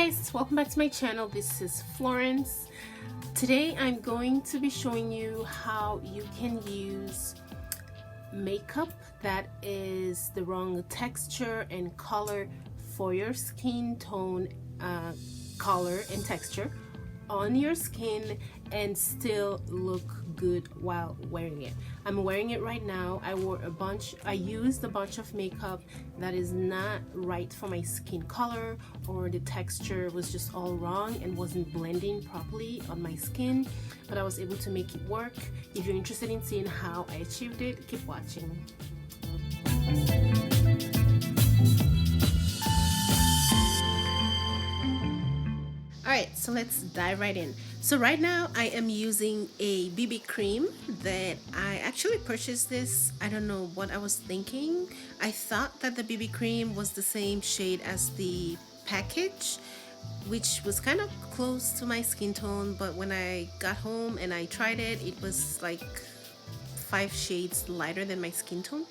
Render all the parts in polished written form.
guys, welcome back to my channel. This is Florence. Today I'm going to be showing you how you can use makeup that is the wrong texture and color for your skin tone, color and texture on your skin and still look good while wearing it. I'm wearing it right now. I used a bunch of makeup that is not right for my skin color, or the texture was just all wrong and wasn't blending properly on my skin, but I was able to make it work. If you're interested in seeing how I achieved it, keep watching. Alright, so let's dive right in. So right now I am using a BB cream that I actually purchased this. I don't know what I was thinking. I thought that the BB cream was the same shade as the package, which was kind of close to my skin tone, but when I got home and I tried it, it was like 5 shades lighter than my skin tone.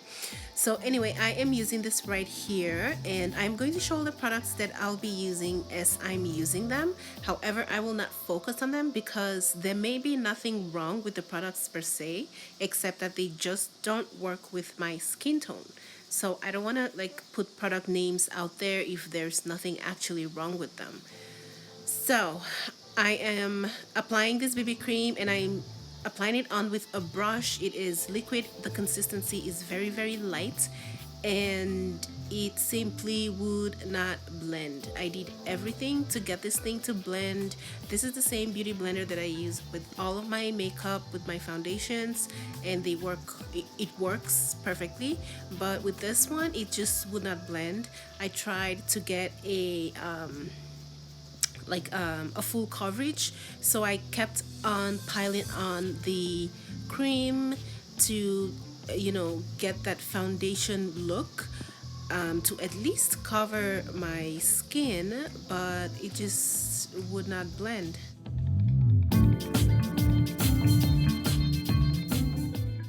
So anyway, I am using this right here, and I'm going to show the products that I'll be using as I'm using them. However, I will not focus on them because there may be nothing wrong with the products per se, except that they just don't work with my skin tone. So I don't want to like put product names out there if there's nothing actually wrong with them. So I am applying this BB cream and I'm applying it on with a brush. It is liquid. The consistency is very light and it simply would not blend. I did everything to get this thing to blend. This is the same beauty blender that I use with all of my makeup, with my foundations, and they work. It works perfectly, but with this one it just would not blend. I tried to get a full coverage, so I kept on piling on the cream to get that foundation look, to at least cover my skin, but it just would not blend.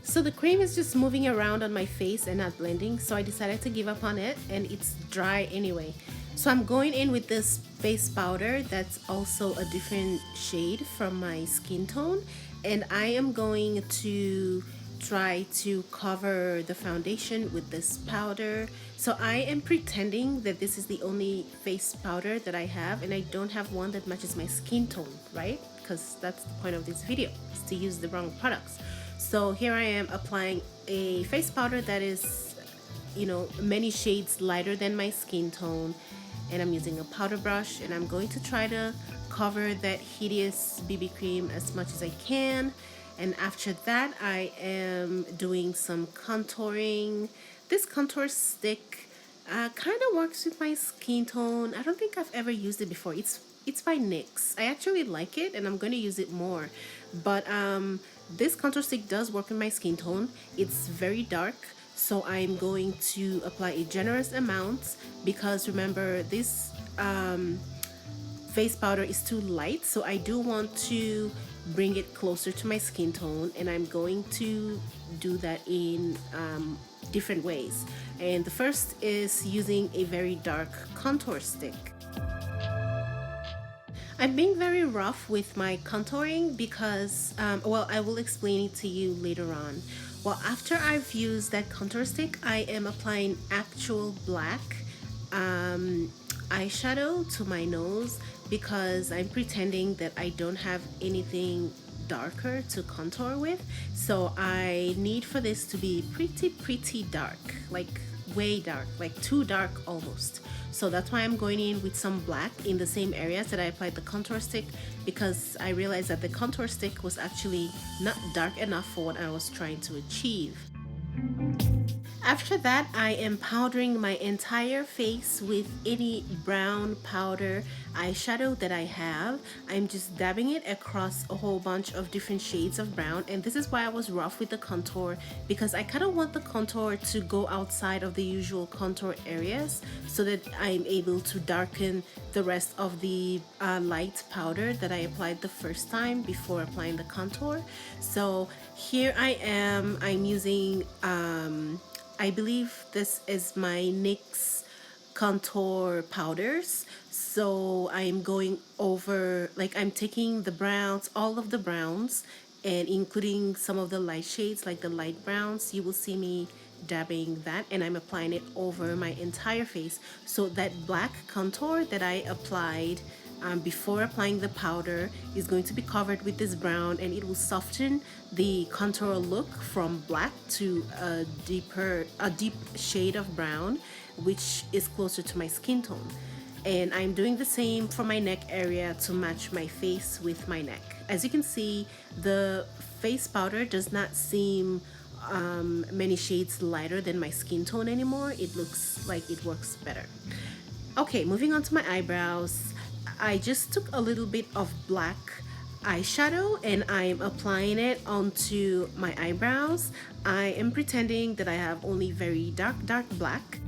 So the cream is just moving around on my face and not blending, so I decided to give up on it, and it's dry anyway. So I'm going in with this face powder that's also a different shade from my skin tone, and I am going to try to cover the foundation with this powder. So I am pretending that this is the only face powder that I have, and I don't have one that matches my skin tone, right? Because that's the point of this video, is to use the wrong products. So here I am applying a face powder that is, many shades lighter than my skin tone, and I'm using a powder brush, and I'm going to try to cover that hideous BB cream as much as I can. And after that, I am doing some contouring. This contour stick kind of works with my skin tone. I don't think I've ever used it before. It's by NYX. I actually like it, and I'm going to use it more. But this contour stick does work in my skin tone. It's very dark, so I'm going to apply a generous amount because remember, this face powder is too light, so I do want to bring it closer to my skin tone, and I'm going to do that in different ways. And the first is using a very dark contour stick. I'm being very rough with my contouring because, I will explain it to you later on. Well, after I've used that contour stick, I am applying actual black eyeshadow to my nose because I'm pretending that I don't have anything darker to contour with. So I need for this to be pretty dark, like way dark, like too dark almost. So that's why I'm going in with some black in the same areas that I applied the contour stick, because I realized that the contour stick was actually not dark enough for what I was trying to achieve. After that, I am powdering my entire face with any brown powder eyeshadow that I have. I'm just dabbing it across a whole bunch of different shades of brown, and this is why I was rough with the contour, because I kind of want the contour to go outside of the usual contour areas so that I'm able to darken the rest of the light powder that I applied the first time before applying the contour. So here I am. I'm using I believe this is my NYX contour powders. So I'm going over, like I'm taking the browns, all of the browns, and including some of the light shades like the light browns. You will see me dabbing that, and I'm applying it over my entire face. So that black contour that I applied before applying the powder is going to be covered with this brown, and it will soften the contour look from black to a deep shade of brown, which is closer to my skin tone. And I'm doing the same for my neck area to match my face with my neck. As you can see, the face powder does not seem many shades lighter than my skin tone anymore. It looks like it works better. Okay, moving on to my eyebrows. I just took a little bit of black eyeshadow and I'm applying it onto my eyebrows. I am pretending that I have only very dark black.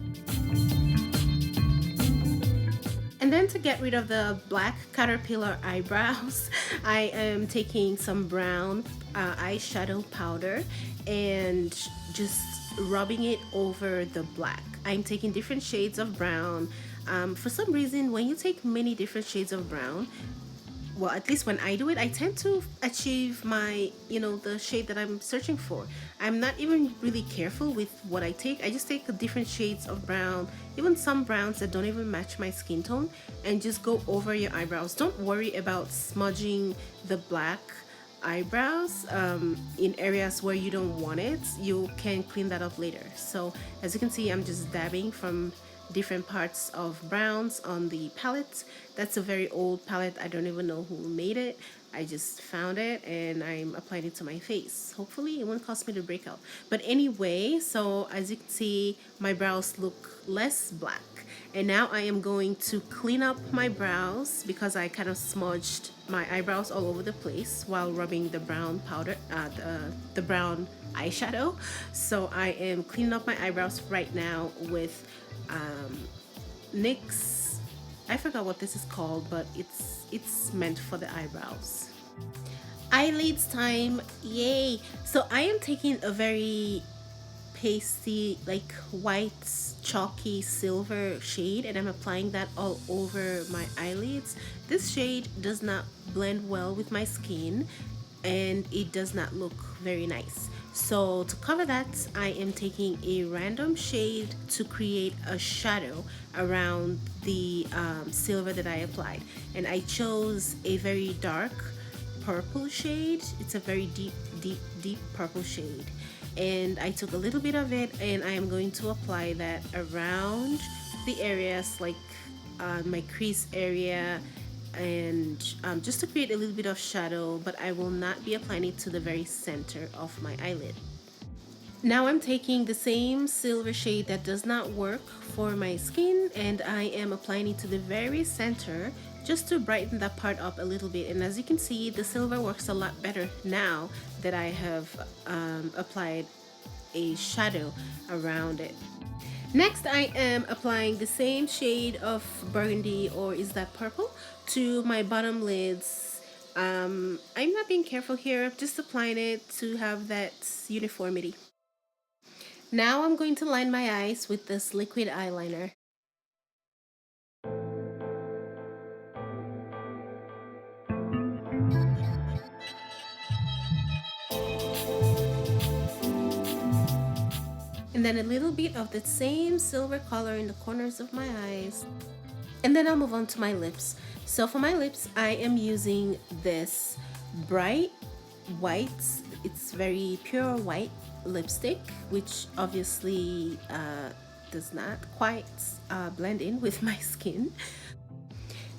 And then to get rid of the black caterpillar eyebrows, I am taking some brown eyeshadow powder and just rubbing it over the black. I'm taking different shades of brown. For some reason, when you take many different shades of brown, well, at least when I do it, I tend to achieve my, the shade that I'm searching for. I'm not even really careful with what I take. I just take different shades of brown, even some browns that don't even match my skin tone, and just go over your eyebrows. Don't worry about smudging the black eyebrows in areas where you don't want it. You can clean that up later. So as you can see, I'm just dabbing from different parts of browns on the palette. That's a very old palette. I don't even know who made it. I just found it and I'm applying it to my face. Hopefully it won't cause me to break out. But anyway, so as you can see, my brows look less black. And now I am going to clean up my brows because I kind of smudged my eyebrows all over the place while rubbing the brown powder, the brown eyeshadow. So I am cleaning up my eyebrows right now with NYX. I forgot what this is called, but it's meant for the eyebrows. Eyelids time, yay! So I am taking a very pasty, like white, chalky silver shade, and I'm applying that all over my eyelids. This shade does not blend well with my skin and it does not look very nice. So to cover that, I am taking a random shade to create a shadow around the silver that I applied. And I chose a very dark purple shade. It's a very deep purple shade. And I took a little bit of it and I am going to apply that around the areas like my crease area, and just to create a little bit of shadow, but I will not be applying it to the very center of my eyelid. Now I'm taking the same silver shade that does not work for my skin and I am applying it to the very center just to brighten that part up a little bit. And as you can see, the silver works a lot better now that I have applied a shadow around it. Next, I am applying the same shade of burgundy, or is that purple, to my bottom lids. I'm not being careful here, I'm just applying it to have that uniformity. Now I'm going to line my eyes with this liquid eyeliner. And then a little bit of the same silver color in the corners of my eyes. And then I'll move on to my lips. So for my lips, I am using this bright white, it's very pure white lipstick, which obviously does not quite blend in with my skin.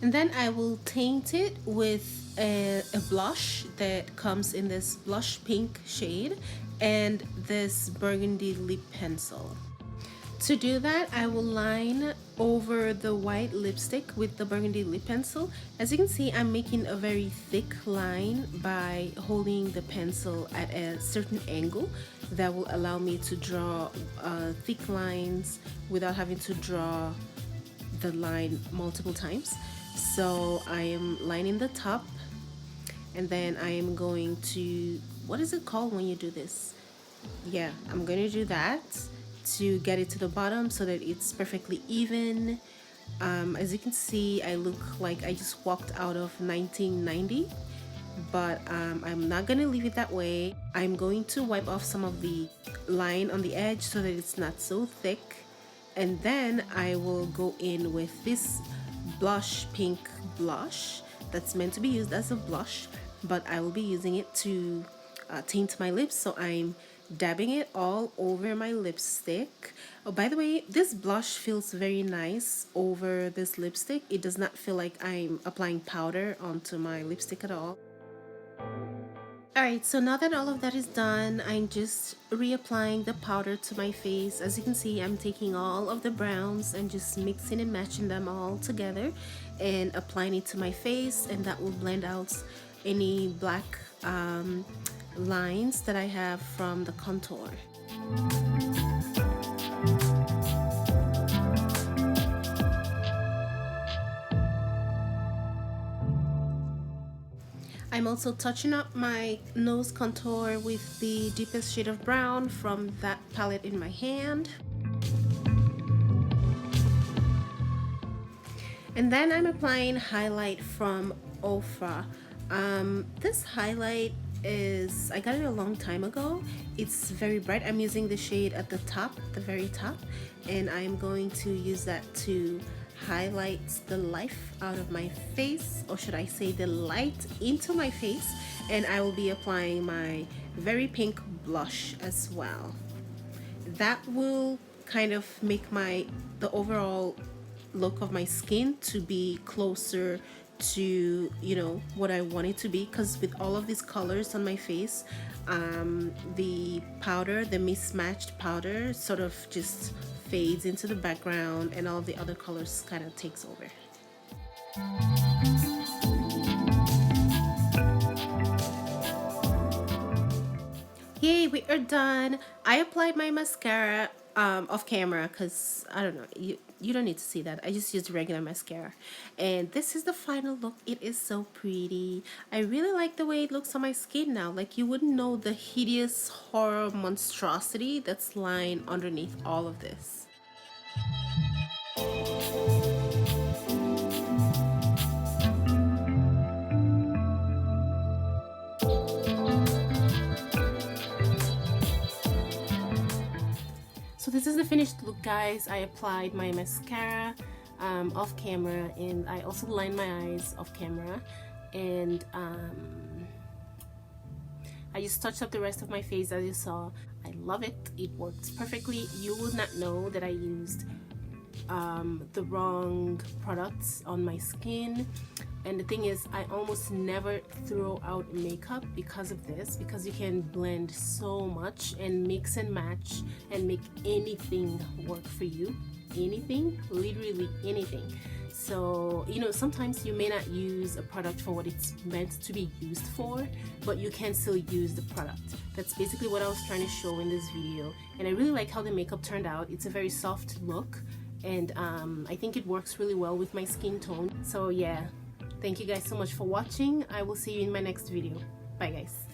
And then I will taint it with a blush that comes in this blush pink shade and this burgundy lip pencil. To do that, I will line over the white lipstick with the burgundy lip pencil. As you can see, I'm making a very thick line by holding the pencil at a certain angle that will allow me to draw thick lines without having to draw the line multiple times. So I am lining the top and then I am going to, what is it called when you do this? Yeah, I'm going to do that. to get it to the bottom so that it's perfectly even. As you can see, I look like I just walked out of 1990, but I'm not gonna leave it that way. I'm going to wipe off some of the line on the edge so that it's not so thick, and then I will go in with this blush, pink blush that's meant to be used as a blush, but I will be using it to tint my lips, so I'm dabbing it all over my lipstick. Oh, by the way, this blush feels very nice over this lipstick. It does not feel like I'm applying powder onto my lipstick at all. Alright, so now that all of that is done, I'm just reapplying the powder to my face. As you can see, I'm taking all of the browns and just mixing and matching them all together and applying it to my face, and that will blend out any black lines that I have from the contour. I'm also touching up my nose contour with the deepest shade of brown from that palette in my hand. And then I'm applying highlight from Ofra. This highlight I got it a long time ago. It's very bright. I'm using the shade at the top, the very top, and I'm going to use that to highlight the life out of my face, or should I say the light into my face, and I will be applying my very pink blush as well. That will kind of make the overall look of my skin to be closer to, you know, what I want it to be, because with all of these colors on my face, the powder, the mismatched powder, sort of just fades into the background and all of the other colors kind of takes over. Yay, we are done. I applied my mascara off camera because I don't know, you don't need to see that. I just used regular mascara, and this is the final look. It is so pretty. I really like the way it looks on my skin now. Like, you wouldn't know the hideous horror monstrosity that's lying underneath all of this. So this is the finished look, guys. I applied my mascara off camera, and I also lined my eyes off camera, and I just touched up the rest of my face, as you saw. I love it. It works perfectly. You would not know that I used the wrong products on my skin. And the thing is, I almost never throw out makeup because of this, because you can blend so much and mix and match and make anything work for you. Anything, literally anything. So, you know, sometimes you may not use a product for what it's meant to be used for, but you can still use the product. That's basically what I was trying to show in this video. And I really like how the makeup turned out. It's a very soft look, and I think it works really well with my skin tone. So yeah, thank you guys so much for watching. I will see you in my next video. Bye guys.